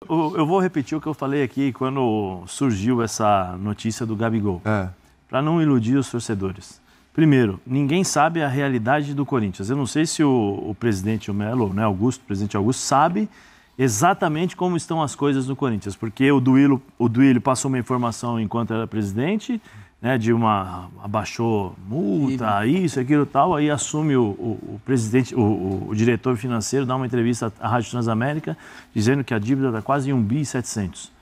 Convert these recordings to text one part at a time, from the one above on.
Eu vou repetir o que eu falei aqui quando surgiu essa notícia do Gabigol. Para não iludir os torcedores. Primeiro, ninguém sabe a realidade do Corinthians. Eu não sei se o presidente Melo, né, o presidente Augusto, sabe exatamente como estão as coisas no Corinthians. Porque o Duílio passou uma informação enquanto era presidente, né, abaixou multa, isso, aquilo e tal, aí assume o presidente, o diretor financeiro, dá uma entrevista à Rádio Transamérica, dizendo que a dívida está quase em 1,7 bi.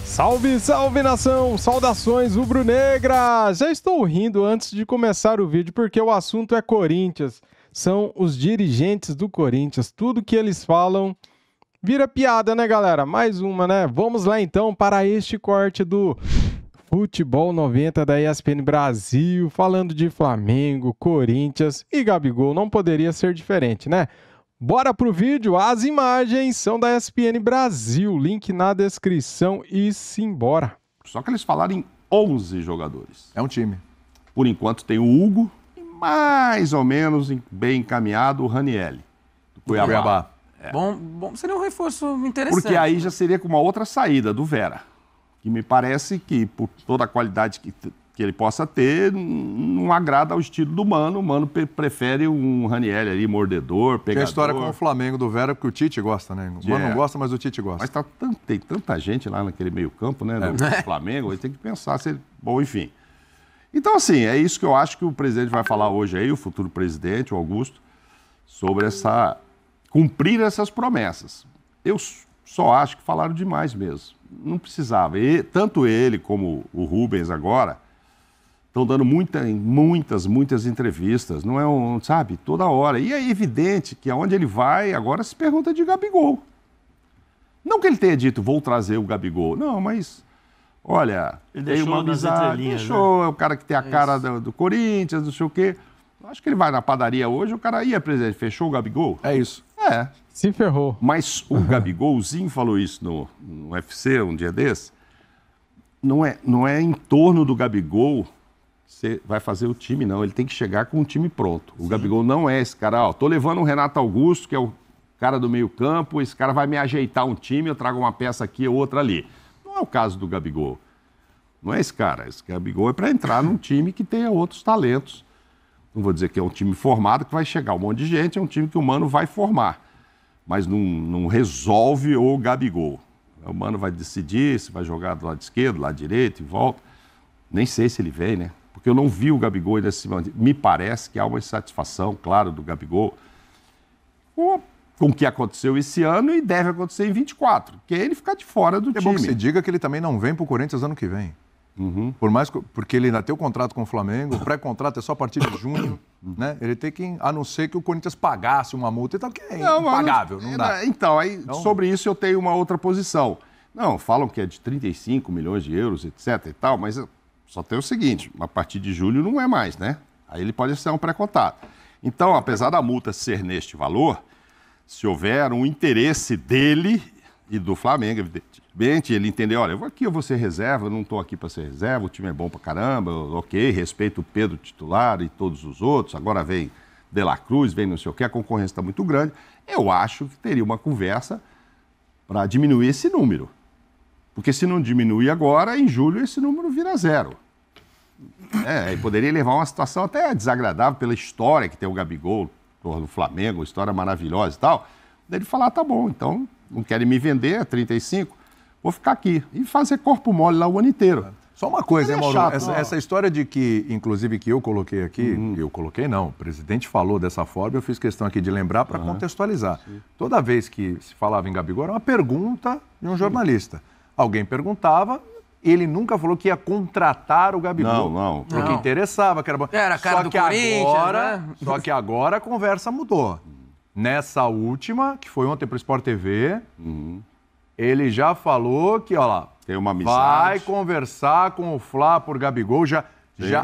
Salve, salve, nação! Saudações rubro-negras! Já estou rindo antes de começar o vídeo porque o assunto é Corinthians. São os dirigentes do Corinthians. Tudo que eles falam vira piada, né, galera? Mais uma, né? Vamos lá, então, para este corte do Futebol 90 da ESPN Brasil, falando de Flamengo, Corinthians e Gabigol. Não poderia ser diferente, né? Bora pro vídeo, as imagens são da ESPN Brasil, link na descrição e simbora. Só que eles falaram em 11 jogadores. É um time. Por enquanto tem o Hugo e mais ou menos bem encaminhado o Ranielli, do Cuiabá. Bom, seria um reforço interessante. Porque aí já seria com uma outra saída do Vera, que me parece que por toda a qualidade que ele possa ter, não agrada ao estilo do Mano. O Mano prefere um Ranielli ali, mordedor, pegador. Tem a história com o Flamengo do Vera, porque o Tite gosta, né? O Mano não gosta, mas o Tite gosta. Mas tem tanta gente lá naquele meio campo, né, do Flamengo, aí tem que pensar se ele... Bom, enfim. Então, assim, é isso que eu acho que o presidente vai falar hoje aí, o futuro presidente, o Augusto, sobre cumprir essas promessas. Eu só acho que falaram demais mesmo. Não precisava. Tanto ele como o Rubens agora estão dando muitas entrevistas, não é sabe, toda hora. E é evidente que aonde ele vai, agora se pergunta de Gabigol. Não que ele tenha dito, vou trazer o Gabigol. Não, mas, olha, ele tem uma amizade, deixou, né? É o cara que tem a cara do Corinthians, não sei o quê. Acho que ele vai na padaria hoje, o cara ia, presidente, fechou o Gabigol? É isso. Se ferrou. Mas o Gabigolzinho falou isso no UFC um dia desse. Não é em torno do Gabigol você vai fazer o time, não. Ele tem que chegar com o time pronto. O Gabigol não é esse cara. Tô levando o Renato Augusto, que é o cara do meio campo, esse cara vai me ajeitar um time, eu trago uma peça aqui ou outra ali. Não é o caso do Gabigol. Não é esse cara. Esse Gabigol é para entrar num time que tenha outros talentos. Não vou dizer que é um time formado, que vai chegar um monte de gente, é um time que o Mano vai formar. Mas não resolve o Gabigol. O Mano vai decidir se vai jogar do lado esquerdo, do lado direito e volta. Nem sei se ele vem, né? Porque eu não vi o Gabigol ainda se manter. Me parece que há uma insatisfação, claro, do Gabigol com o que aconteceu esse ano e deve acontecer em 24, que é ele ficar de fora do time. É bom que se diga que ele também não vem pro Corinthians ano que vem. Porque ele ainda tem o contrato com o Flamengo, o pré-contrato é só a partir de junho, né? Ele tem que, a não ser que o Corinthians pagasse uma multa e tal, que é impagável, não dá. Então, sobre isso eu tenho uma outra posição. Não, falam que é de 35 milhões de euros, etc e tal, mas só tem o seguinte, a partir de julho não é mais, né? Aí ele pode ser um pré-contrato. Então, apesar da multa ser neste valor, se houver um interesse dele e do Flamengo, evidentemente, ele entender, olha, eu vou ser reserva, eu não estou aqui para ser reserva, o time é bom para caramba, ok, respeito o Pedro titular e todos os outros, agora vem De La Cruz, vem não sei o que, a concorrência está muito grande. Eu acho que teria uma conversa para diminuir esse número. Porque se não diminuir agora, em julho esse número vira 0. E poderia levar a uma situação até desagradável pela história que tem o Gabigol do Flamengo, história maravilhosa e tal. Daí ele falar, tá bom, então não querem me vender a 35, vou ficar aqui e fazer corpo mole lá o ano inteiro. Só uma coisa, hein, Mauro? Chato, essa história de que, inclusive, que eu coloquei aqui, eu coloquei não, o presidente falou dessa forma, eu fiz questão aqui de lembrar para contextualizar. Toda vez que se falava em Gabigol, era uma pergunta de um jornalista. Alguém perguntava, ele nunca falou que ia contratar o Gabigol. Não. Porque interessava, que era bom. Era a cara do Corinthians, né? Só que agora a conversa mudou. Nessa última, que foi ontem para o Sport TV, ele já falou que, ó lá, tem uma amizade. Vai conversar com o Flá por Gabigol, já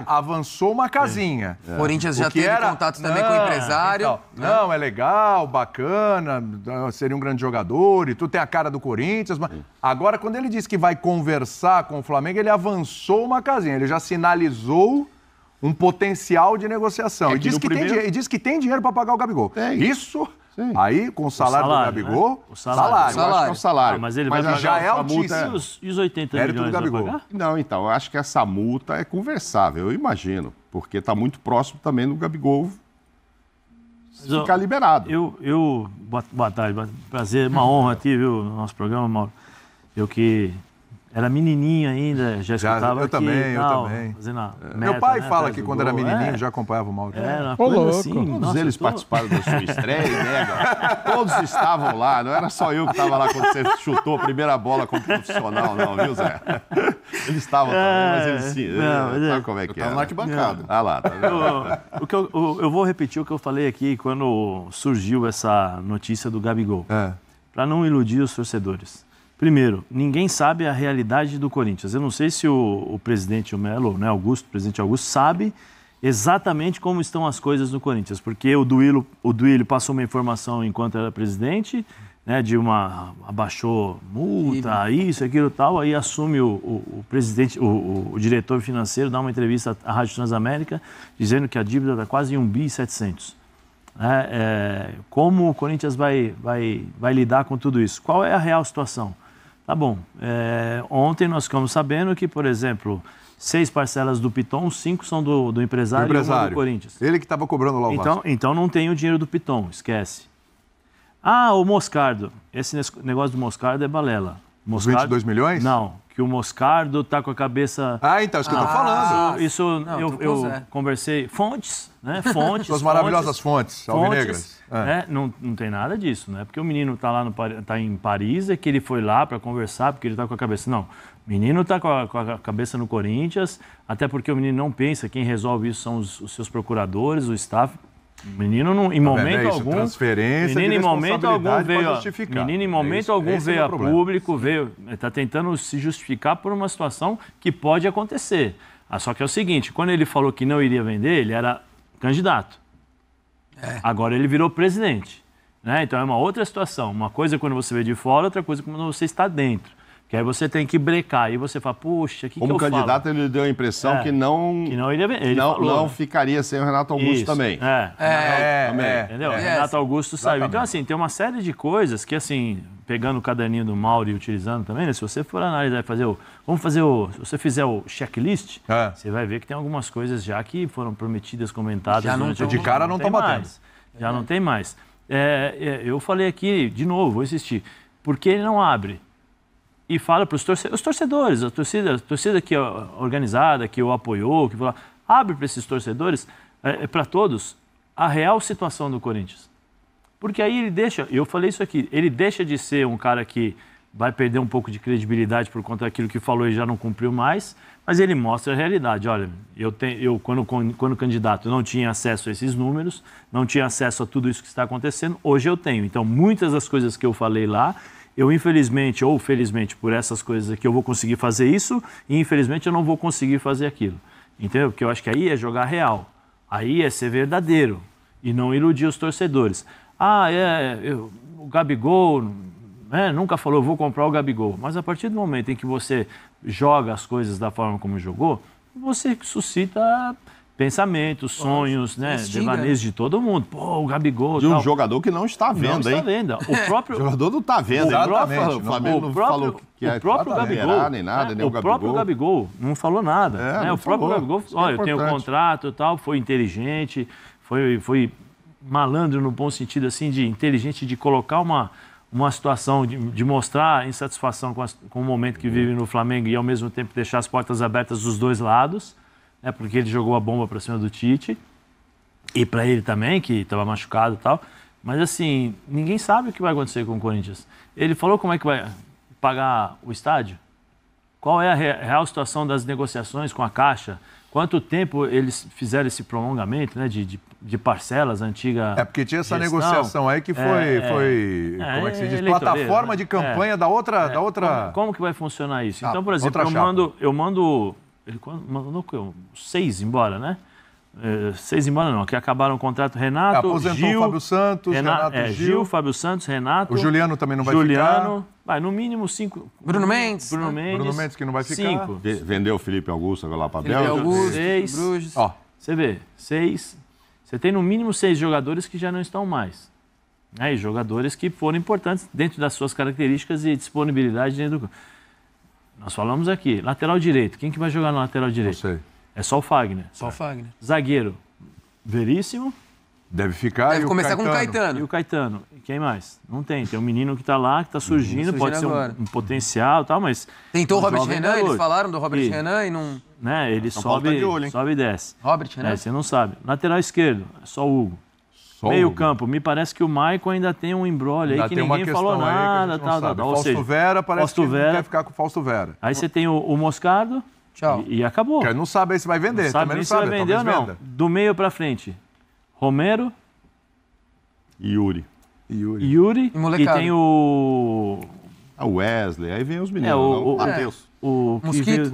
avançou uma casinha. O Corinthians já teve contato também com o empresário. Então, não, é legal, bacana, seria um grande jogador e tu tem a cara do Corinthians. Mas agora, quando ele disse que vai conversar com o Flamengo, ele avançou uma casinha. Ele já sinalizou um potencial de negociação. E diz que tem dinheiro para pagar o Gabigol. Isso, aí, com o salário do Gabigol, né? Eu acho que é o salário. Mas ele vai já é altíssimo. E os 80 Mérito milhões do Gabigol. vai pagar? Não, então, eu acho que essa multa é conversável, eu imagino, porque está muito próximo também do Gabigol ficar liberado. Boa tarde, prazer, uma honra aqui, viu, no nosso programa, Mauro. Eu que era menininho ainda, já escutava eu também. Fazendo a meta, Meu pai né, fala que quando era menininho já acompanhava o Mauro. Era uma coisa assim. Todos eles participaram da sua estreia, né? Todos estavam lá, não era só eu que estava lá quando você chutou a primeira bola como profissional, não, viu, Zé? Eles estavam também, mas eles sim. Sabe como é que é? Estava na arquibancada. Ah lá, tá vendo? Eu vou repetir o que eu falei aqui quando surgiu essa notícia do Gabigol. Para não iludir os torcedores. Primeiro, ninguém sabe a realidade do Corinthians. Eu não sei se o presidente Melo, né, o presidente Augusto, sabe exatamente como estão as coisas no Corinthians, porque o Duílio passou uma informação enquanto era presidente, né, abaixou multa, isso, aquilo tal, aí assume o presidente, o diretor financeiro, dá uma entrevista à Rádio Transamérica, dizendo que a dívida está quase em 1.700 bi. Como o Corinthians vai lidar com tudo isso? Qual é a real situação? Tá bom, ontem nós ficamos sabendo que, por exemplo, 6 parcelas do Piton, 5 são do empresário e 1 do Corinthians. Ele que estava cobrando lá o Vasco. Então não tem o dinheiro do Piton, esquece. Ah, o Moscardo. Esse negócio do Moscardo é balela. Moscardo, 22 milhões? Não, que o Moscardo está com a cabeça... Então, isso que eu estou falando. Eu conversei... Fontes, né? Fontes. Suas maravilhosas fontes, alvinegras. Não tem nada disso, né? Porque o menino está lá tá em Paris, é que ele foi lá para conversar, porque ele está com a cabeça... Não, o menino está com a cabeça no Corinthians, até porque o menino não pensa, quem resolve isso são os seus procuradores, o staff... O menino, em momento algum, transferência menino, de em momento algum veio, justificar. menino, em momento algum veio a público, está tentando se justificar por uma situação que pode acontecer. Só que é o seguinte, quando ele falou que não iria vender, ele era candidato. Agora ele virou presidente, né? Então é uma outra situação. Uma coisa é quando você vê de fora, outra coisa é quando você está dentro. Que aí você tem que brecar. Aí você fala, puxa, o que eu falo? Como candidato, ele deu a impressão que não iria vender. Não ficaria sem o Renato Augusto também. Também. Entendeu? Renato Augusto saiu. Então, assim, tem uma série de coisas que, assim, pegando o caderninho do Mauro e utilizando também, né? Se você for analisar e se você fizer o checklist, você vai ver que tem algumas coisas já que foram prometidas, comentadas. De cara não estão batendo. Já não tem mais. Eu falei aqui, de novo, vou insistir. Por que ele não abre? E fala para os torcedores, a torcida que é organizada, que o apoiou, que abre para esses torcedores, para todos, a real situação do Corinthians. Porque aí ele deixa, eu falei isso aqui, ele deixa de ser um cara que vai perder um pouco de credibilidade por conta daquilo que falou e já não cumpriu mais, mas ele mostra a realidade. Olha, eu quando candidato não tinha acesso a esses números, não tinha acesso a tudo isso que está acontecendo, hoje eu tenho. Então, muitas das coisas que eu falei lá, eu, infelizmente ou felizmente, por essas coisas aqui, eu vou conseguir fazer isso e, infelizmente, eu não vou conseguir fazer aquilo. Entendeu? Porque eu acho que aí é jogar real. Aí é ser verdadeiro e não iludir os torcedores. O Gabigol, nunca falou, vou comprar o Gabigol. Mas a partir do momento em que você joga as coisas da forma como jogou, você suscita... pensamentos, sonhos, devaneios de todo mundo. Pô, o Gabigol... De um jogador que não está à venda, não está à venda. O próprio... jogador não está à venda. O Flamengo falou que o próprio Gabigol... nem nada, nem o próprio Gabigol não falou nada. O próprio Gabigol... Olha, eu tenho um contrato e tal, foi inteligente, foi malandro no bom sentido, assim, de inteligente de colocar uma situação, de mostrar insatisfação com o momento que vive no Flamengo e, ao mesmo tempo, deixar as portas abertas dos dois lados. Porque ele jogou a bomba para cima do Tite e para ele também, que estava machucado e tal. Mas, assim, ninguém sabe o que vai acontecer com o Corinthians. Ele falou como é que vai pagar o estádio? Qual é a real situação das negociações com a Caixa? Quanto tempo eles fizeram esse prolongamento, né, de parcelas, antiga porque tinha essa negociação aí que foi como é que se diz? Plataforma de campanha da outra... Como que vai funcionar isso? Então, por exemplo, eu mando... Ele mandou 6 embora, né? 6 embora não, que acabaram o contrato. Renato, aposentou Gil... o Fábio Santos, Gil, Fábio Santos, Renato... O Juliano também não vai ficar. Vai, no mínimo 5... Bruno Mendes. Bruno Mendes que não vai ficar. 5. Vendeu o Felipe Augusto lá para a Bélgica. Augusto, 6. Bruges. Você vê, você tem no mínimo 6 jogadores que já não estão mais. Né? E jogadores que foram importantes dentro das suas características e disponibilidade dentro do... Nós falamos aqui, lateral direito. Quem que vai jogar no lateral direito? Não sei. É só o Fagner. Só o Fagner. Zagueiro, Veríssimo. Deve ficar. Deve e começar o com o Caetano. E o Caetano. E quem mais? Não tem. Tem um menino que está lá, que está surgindo, pode ser um potencial e tal, mas... Tentou o Robert Renan, hoje. eles falaram do Robert Renan e não... Né? Ele São Paulo tá de olho, hein? sobe e desce. Robert Renan? Você não sabe. Lateral esquerdo, é só o Hugo. Meio campo, me parece que o Maicon ainda tem um embrólio aí que ninguém falou nada. Tal. Fausto Vera parece que Vera. quer ficar com o Fausto Vera. Aí você tem o Moscardo. Tchau. E acabou. Não sabe aí se vai vender. Não sabe também nem não se sabe. vai vender ou não. Venda. Do meio pra frente, Romero. Yuri. E molecada. tem o... A Wesley, aí vem os meninos. o Matheus. O Mosquito.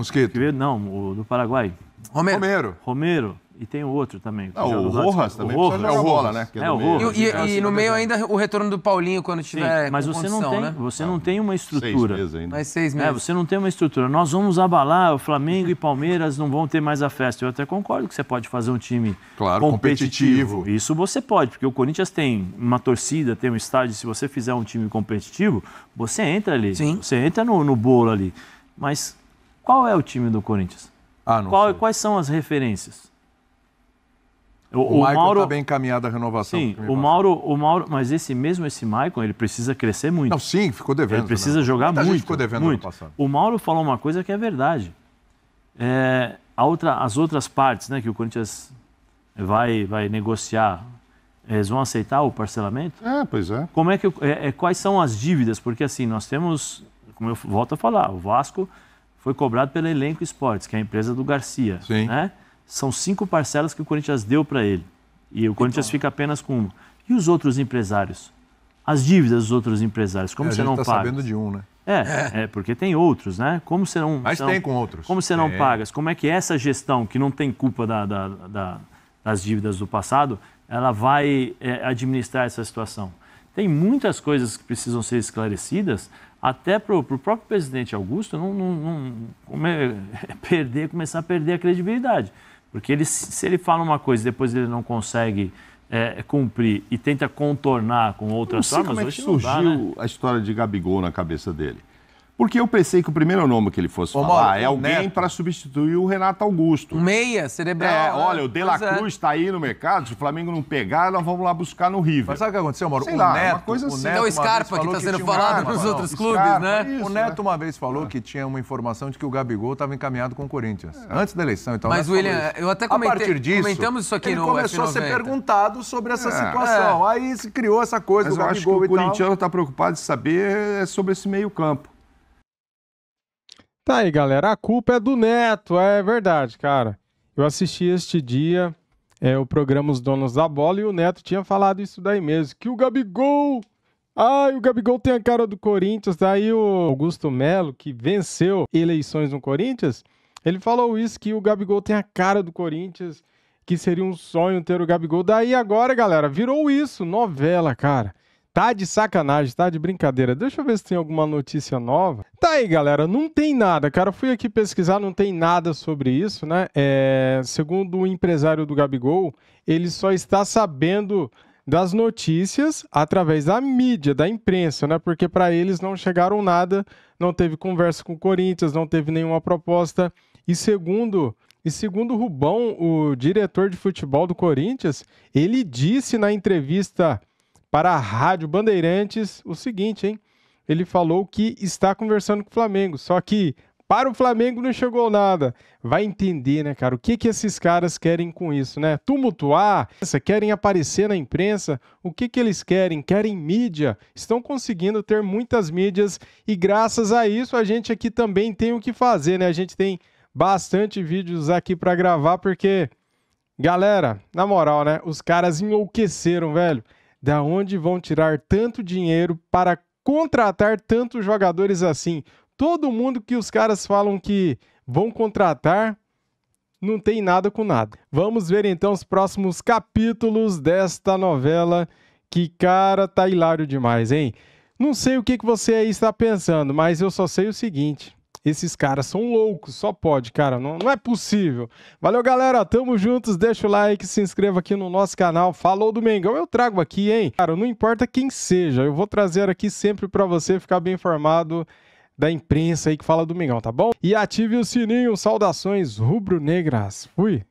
Não, o do Paraguai. Romero. E tem o outro também. O Rojas também precisa jogar bola, né? O Rojas. E no meio ainda o retorno do Paulinho quando tiver mas você condição, não tem, né? você não tem uma estrutura. 6 meses ainda. Mais 6 meses. Você não tem uma estrutura. Nós vamos abalar, o Flamengo e Palmeiras não vão ter mais a festa. Eu até concordo que você pode fazer um time competitivo. Isso você pode, porque o Corinthians tem uma torcida, tem um estádio. Se você fizer um time competitivo, você entra ali. Sim. Você entra no bolo ali. Mas qual é o time do Corinthians? Quais são as referências? O Maicon está bem encaminhado a renovação. Sim, o Mauro, mas esse Maicon, ele precisa crescer muito. Não, sim, ficou devendo. Ele precisa jogar muito. Ficou devendo muito. No passado. O Mauro falou uma coisa que é verdade. As outras partes, né, que o Corinthians vai negociar, eles vão aceitar o parcelamento? Pois é. Quais são as dívidas? Porque assim, nós temos, como eu volto a falar, o Vasco foi cobrado pela Elenco Esportes, que é a empresa do Garcia. Sim. Né? São 5 parcelas que o Corinthians deu para ele. E o Corinthians fica apenas com uma. E os outros empresários? As dívidas dos outros empresários, como serão pagas? A gente está sabendo de um, né? Porque tem outros, né? Como serão... Mas tem com outros. Como serão pagas? Como é que essa gestão, que não tem culpa das dívidas do passado, ela vai administrar essa situação? Tem muitas coisas que precisam ser esclarecidas, até para o próprio presidente Augusto começar a perder a credibilidade. Porque se ele fala uma coisa e depois ele não consegue cumprir e tenta contornar com outras formas... Como é que surgiu a história de Gabigol na cabeça dele? Porque eu pensei que o primeiro nome que ele fosse falar é alguém para substituir o Renato Augusto. Um meia cerebral. Olha, o De La Cruz está aí no mercado, se o Flamengo não pegar, nós vamos lá buscar no River. Mas sabe o que aconteceu, Mauro? Sei lá, uma coisa assim. É o Scarpa que está sendo falado nos outros clubes, né? O Neto uma vez falou que tinha uma informação de que o Gabigol estava encaminhado com o Corinthians, antes da eleição. Então, mas, William, eu até comentamos isso aqui ele no começou F90. a ser perguntado sobre essa situação. Aí se criou essa coisa do Gabigol e tal. Eu acho que o corintiano está preocupado de saber sobre esse meio campo. Tá aí, galera. A culpa é do Neto. É verdade, cara. Eu assisti este dia o programa Os Donos da Bola e o Neto tinha falado isso daí mesmo. Que o Gabigol... o Gabigol tem a cara do Corinthians. Daí o Augusto Melo, que venceu eleições no Corinthians, ele falou isso, que o Gabigol tem a cara do Corinthians, que seria um sonho ter o Gabigol. Daí agora, galera, virou isso. Novela, cara. Tá de sacanagem, tá de brincadeira. Deixa eu ver se tem alguma notícia nova. Tá aí, galera, não tem nada. Cara, fui aqui pesquisar, não tem nada sobre isso, né? Segundo o empresário do Gabigol, ele só está sabendo das notícias através da mídia, da imprensa, né? Porque para eles não chegaram nada, não teve conversa com o Corinthians, não teve nenhuma proposta. E segundo o Rubão, o diretor de futebol do Corinthians, ele disse na entrevista para a Rádio Bandeirantes o seguinte, hein? Ele falou que está conversando com o Flamengo, só que para o Flamengo não chegou nada. Vai entender, né, cara? O que esses caras querem com isso, né? Tumultuar, querem aparecer na imprensa. O que eles querem? Querem mídia. Estão conseguindo ter muitas mídias e graças a isso a gente aqui também tem o que fazer, né? A gente tem bastante vídeos aqui para gravar porque, galera, na moral, né? Os caras enlouqueceram, velho. Da onde vão tirar tanto dinheiro para contratar tantos jogadores assim? Todo mundo que os caras falam que vão contratar não tem nada com nada. Vamos ver então os próximos capítulos desta novela que, cara, tá hilário demais, hein? Não sei o que você aí está pensando, mas eu só sei o seguinte. Esses caras são loucos, só pode, cara, não é possível. Valeu, galera, tamo juntos, deixa o like, se inscreva aqui no nosso canal. Falou do Mengão, eu trago aqui, hein? Cara, não importa quem seja, eu vou trazer aqui sempre pra você ficar bem informado da imprensa aí que fala do Mengão, tá bom? E ative o sininho, saudações rubro-negras. Fui!